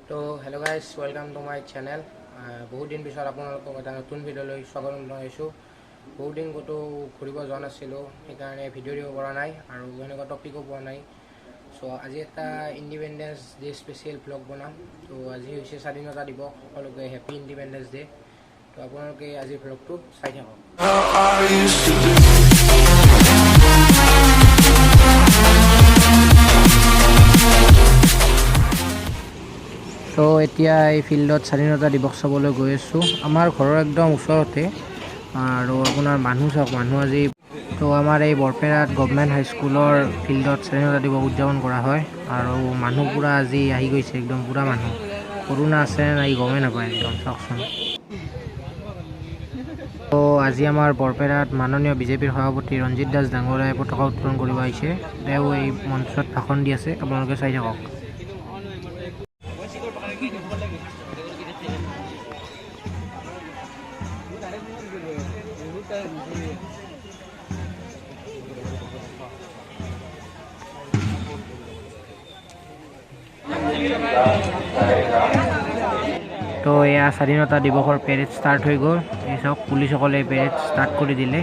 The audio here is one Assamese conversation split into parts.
তো hello' guys, welcome to my channel. বহুত দিন পিছত আপোনালোকক এটা নতুন ভিডিঅ'লৈ স্বাগতম জনাইছোঁ। বহুত দিন ক'তো ঘূৰিব যোৱা নাছিলোঁ, সেইকাৰণে ভিডিঅ' দিব পৰা নাই আৰু এনেকুৱা টপিকো পোৱা নাই। চ' আজি এটা ইণ্ডিপেণ্ডেন্স ডে স্পেচিয়েল ভ্লগ বনাম। তো আজি হৈছে স্বাধীনতা দিৱস, সকলোকে হেপী ইণ্ডিপেণ্ডেন্স ডে। তো আপোনালোকে আজিৰ ভ্লগটো চাই থাকক। তো এতিয়া এই ফিল্ডত স্বাধীনতা দিৱস চাবলৈ গৈ আছোঁ। আমাৰ ঘৰৰ একদম ওচৰতে আৰু আপোনাৰ মানুহ চাওক, মানুহ আজি। তো আমাৰ এই বৰপেটাত গভমেণ্ট হাইস্কুলৰ ফিল্ডত স্বাধীনতা দিৱস উদযাপন কৰা হয় আৰু মানুহ পূৰা আজি আহি গৈছে, একদম পূৰা মানুহ। কৰোণা আছে নাই গমেই নাপায়, একদম চাওকচোন। তো আজি আমাৰ বৰপেটাত মাননীয় বিজেপিৰ সভাপতি ৰঞ্জিত দাস ডাঙৰীয়াই পতাকা উত্তোলন কৰিব আহিছে। তেওঁ এই মঞ্চত ভাষণ দি আছে, আপোনালোকে চাই থাকক। তো এয়া স্বাধীনতা দিৱসৰ পেৰেড ষ্টাৰ্ট হৈ গ'ল। এই চাওক, পুলিচসকলে পেৰেড ষ্টাৰ্ট কৰি দিলে।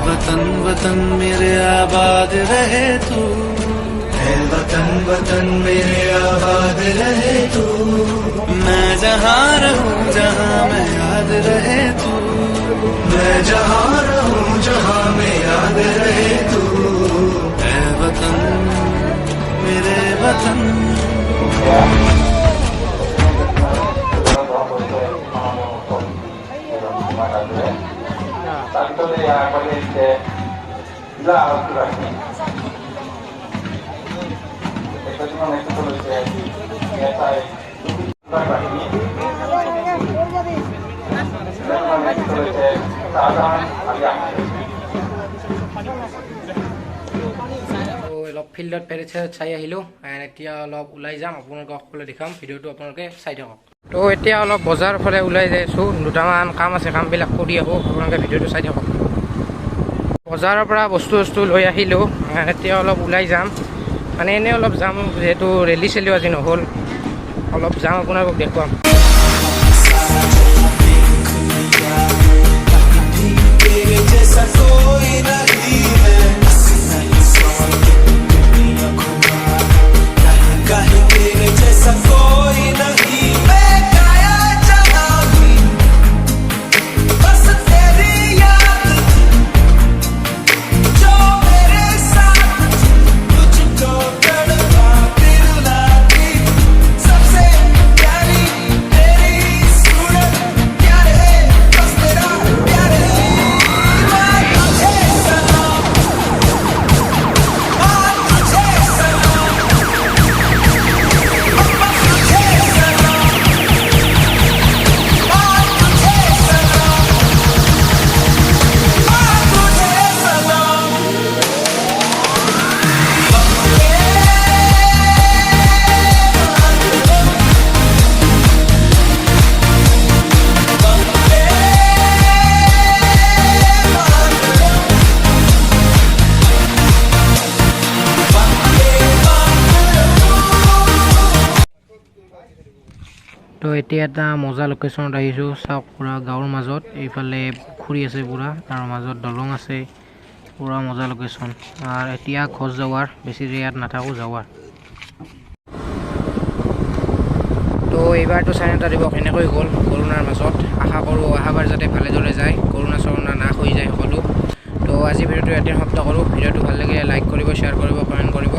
वतन वतन मेरे आबाद रहे तू, है वतन वतन मेरे आबाद रहे तू। मैं जहाँ रहूँ जहाँ मैं याद रहे तू, मैं जहाँ रहूँ जहाँ मैं याद रहे तू। है वतन मेरे वतन। অলপ ফিল্ডত পেৰেড চেৰেড চাই আহিলোঁ, এতিয়া অলপ ওলাই যাম, আপোনালোকক সকলোৱে দেখাম। ভিডিঅ'টো আপোনালোকে চাই থাকক। তো এতিয়া অলপ বজাৰৰ ফালে ওলাই যাই আছোঁ, দুটামান কাম আছে, কামবিলাক কৰি আহোঁ। আপোনালোকে ভিডিঅ'টো চাই থাকক। বজাৰৰ পৰা বস্তু লৈ আহিলোঁ, এতিয়া অলপ ওলাই যাম, মানে এনেই অলপ যাম, যিহেতু ৰেলী চেলিও আজি নহ'ল, অলপ যাম, আপোনালোকক দেখুৱাম। তো এতিয়া এটা মজা লোকেশ্যনত আহিছোঁ, চাওক, পূৰা গাঁৱৰ মাজত, এইফালে পুখুৰী আছে পূৰা, তাৰ মাজত দলং আছে, পূৰা মজা লোকেশ্যন। আৰু এতিয়া ঘৰ যাৱাৰ, বেছি ইয়াত নাথাকোঁ, যাৱাৰ। তো এইবাৰতো স্বাধীনতা দিৱস এনেকৈ গ'ল কৰোণাৰ মাজত। আশা কৰোঁ অহাবাৰ যাতে ভালেদৰে যায়, কৰোণা চৰোণা নাশ হৈ যায় সকলো। তো আজি ভিডিঅ'টো ইয়াতে সমাপ্ত কৰোঁ। ভিডিঅ'টো ভাল লাগিলে লাইক কৰিব, শ্বেয়াৰ কৰিব, কমেণ্ট কৰিব।